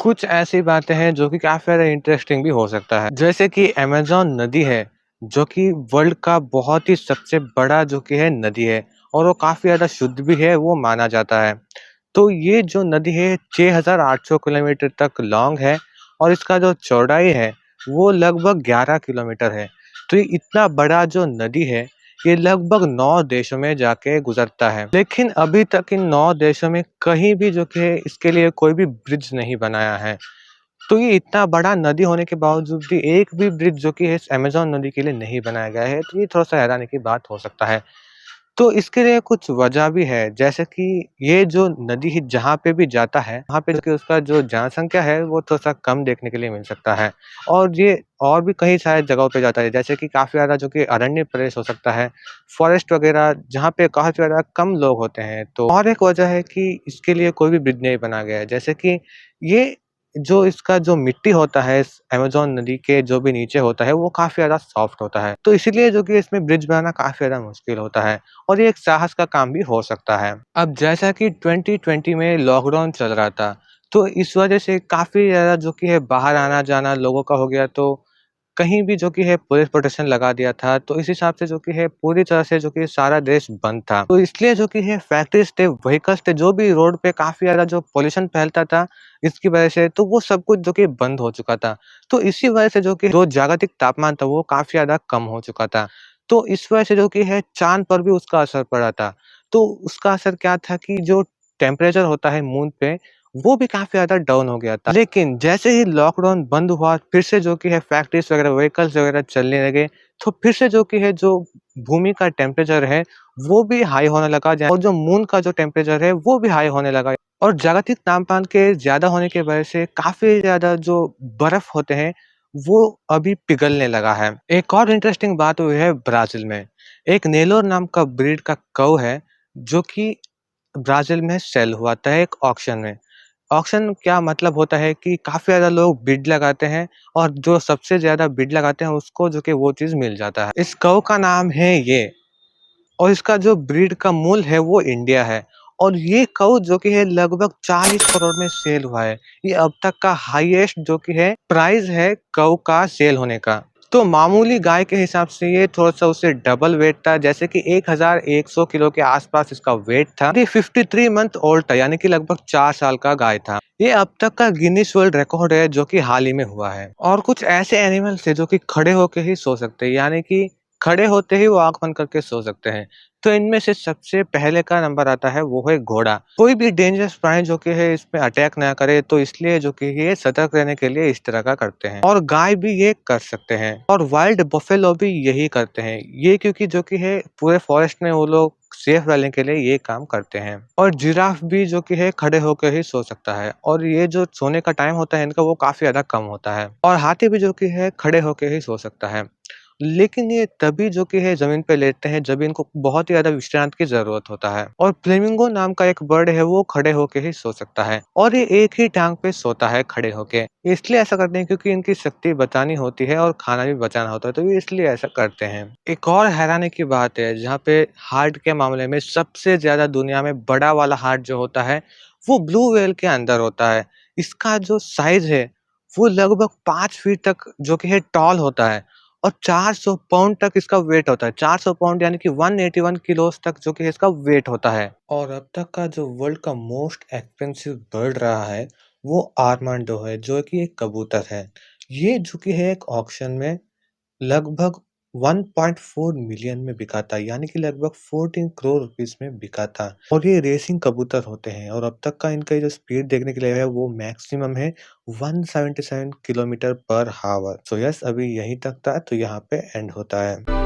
कुछ ऐसी बातें हैं जो कि काफ़ी ज़्यादा इंटरेस्टिंग भी हो सकता है। जैसे कि अमेज़न नदी है, जो कि वर्ल्ड का बहुत ही सबसे बड़ा जो कि है नदी है और वो काफ़ी ज़्यादा शुद्ध भी है, वो माना जाता है। तो ये जो नदी है 6800 किलोमीटर तक लॉन्ग है और इसका जो चौड़ाई है, वो लगभग 11 किलोमीटर है। तो ये इतना बड़ा जो नदी है, ये लगभग 9 देशों में जाके गुज़रता है। लेकिन अभी तक इन 9 देशों में कहीं भी जो कि है इसके लिए कोई भी ब्रिज नहीं बनाया है। तो ये इतना बड़ा नदी होने के बावजूद भी एक भी ब्रिज जो कि है इस अमेज़न नदी के लिए नहीं बनाया गया है, तो ये थोड़ा-सा हैरानी की बात हो सकता है। तो इसके लिए कुछ वजह भी है, जैसे कि ये जो नदी है जहाँ पे भी जाता है, वहाँ पे जो कि उसका जो जनसंख्या है वो थोड़ा-सा कम देखने के लिए मिल सकता है। और ये और भी कई सारे जगहों पे जाता है, जैसे कि काफ़ी ज़्यादा जो कि अरण्य प्रदेश हो सकता है, फ़ॉरेस्ट वगैरह जहाँ पे काफ़ी ज़्यादा कम लोग होते हैं। तो और एक वजह है कि इसके लिए कोई भी ब्रिज नहीं बनाया गया है, जैसे कि ये जो इसका जो मिट्टी होता है इस अमेज़न नदी के जो भी नीचे होता है, वो काफ़ी ज़्यादा सॉफ्ट होता है। तो इसीलिए जो कि इसमें ब्रिज बनाना काफ़ी ज़्यादा मुश्किल होता है। और ये एक साहस का काम भी हो सकता है। अब जैसा कि 2020 में लॉकडाउन चल रहा था, तो इस वजह से काफ़ी ज़्यादा जो कि है बाहर आना-जाना लोगों का हो गया, तो कहीं भी जो कि है पुलिस प्रोटेक्शन लगा दिया था, तो इस हिसाब से जो कि है पूरी तरह से जो कि सारा देश बंद था। तो इसलिए जो कि है फैक्ट्रीज़ थे, व्हीकल्स थे, जो भी रोड पे काफ़ी ज़्यादा जो पॉल्यूशन फैलता था, इसकी वजह से तो वो सब कुछ जो कि बंद हो चुका था। तो इसी वजह से जो कि जो जागतिक तापमान था, वो काफ़ी ज़्यादा कम हो चुका था। तो इस वजह से जो कि है चाँद पर भी उसका असर पड़ा था। तो उसका असर क्या था कि जो टेम्परेचर होता है मून पे, वो भी काफ़ी ज़्यादा डाउन हो गया था। लेकिन जैसे ही लॉकडाउन बंद हुआ, फिर से जो कि है फैक्ट्रीज़ वगैरह, व्हीकल्स वगैरह चलने लगे, तो फिर से जो कि है जो भूमि का टेम्परेचर है, वो भी हाई होने लगा और जो मून का जो टेम्परेचर है, वो भी हाई होने लगा। और जागतिक तापमान के ज़्यादा होने की वजह से काफ़ी ज़्यादा जो बर्फ़ होते हैं, वो अभी पिघलने लगा है। एक और इंटरेस्टिंग बात हुई है ब्राज़ील में। एक नेलोर नाम का ब्रीड का कऊ है, जो कि ब्राज़ील में सेल हुआ था एक ऑक्शन में। ऑक्शन क्या मतलब होता है कि काफ़ी ज़्यादा लोग बिड लगाते हैं और जो सबसे ज़्यादा बिड लगाते हैं उसको जो कि वो चीज़ मिल जाता है। इस कऊ का नाम है ये और इसका जो ब्रीड का मूल है वो इंडिया है और ये कऊ जो कि है लगभग 40 करोड़ में सेल हुआ है। ये अब तक का हाईएस्ट जो कि है प्राइस है कऊ का सेल होने का। तो मामूली गाय के हिसाब से ये थोड़ा-सा उससे डबल वेट था, जैसे कि 1100 किलो के आसपास इसका वेट था। ये 53 मंथ ओल्ड था, यानी कि लगभग 4 साल का गाय था। ये अब तक का गिनीज वर्ल्ड रिकॉर्ड है जो कि हाल ही में हुआ है। और कुछ ऐसे एनिमल्स है जो कि खड़े होके ही सो सकते हैं, यानी कि खड़े होते ही वो आँख बंद करके सो सकते हैं। तो इनमें से सबसे पहले का नंबर आता है वो है घोड़ा। कोई भी डेंजरस प्राणी जो कि है इस पे अटैक ना करे, तो इसलिए जो कि ये सतर्क रहने के लिए इस तरह का करते हैं। और गाय भी ये कर सकते हैं और वाइल्ड बफेलो भी यही करते हैं। ये क्योंकि जो कि है पूरे फॉरेस्ट में वो लोग सेफ रहने के लिए ये काम करते हैं। और जिराफ भी जो कि है खड़े होकर ही सो सकता है और ये जो सोने का टाइम होता है इनका वो काफ़ी ज़्यादा कम होता है। और हाथी भी जो कि है खड़े होके ही सो सकता है। लेकिन ये तभी जो कि है ज़मीन पे लेटते हैं जब इनको बहुत ही ज़्यादा विश्रांत की ज़रूरत होता है। और फ्लेमिंगो नाम का एक बर्ड है वो खड़े होके ही सो सकता है और ये एक ही टाँग पे सोता है खड़े होके। इसलिए ऐसा करते हैं क्योंकि इनकी शक्ति बचानी होती है और खाना भी बचाना होता है, तो ये इसलिए ऐसा करते हैं। एक और हैरानी की बात है, जहाँ पे हार्ट के मामले में सबसे ज़्यादा दुनिया में बड़ा वाला हार्ट जो होता है, वो ब्लू व्हेल के अंदर होता है। इसका जो साइज़ है, वो लगभग 5 फीट तक जो कि है टॉल होता है। और 400 पाउंड तक इसका वेट होता है। 400 पाउंड यानी कि 181 किलोज़ तक जो कि इसका वेट होता है। और अब तक का जो वर्ल्ड का मोस्ट एक्सपेंसिव बर्ड रहा है, वो आर्मांडो है, जो कि एक कबूतर है। ये जो कि है एक ऑक्शन में लगभग 1.4 मिलियन में बिका था, यानी कि लगभग 14 करोड़ रुपीस में बिका था। और ये रेसिंग कबूतर होते हैं और अब तक का इनका जो स्पीड देखने के लिए है वो मैक्सिमम है 177 किलोमीटर पर हावर। सो यस, अभी यहीं तक था, तो यहाँ पे एंड होता है।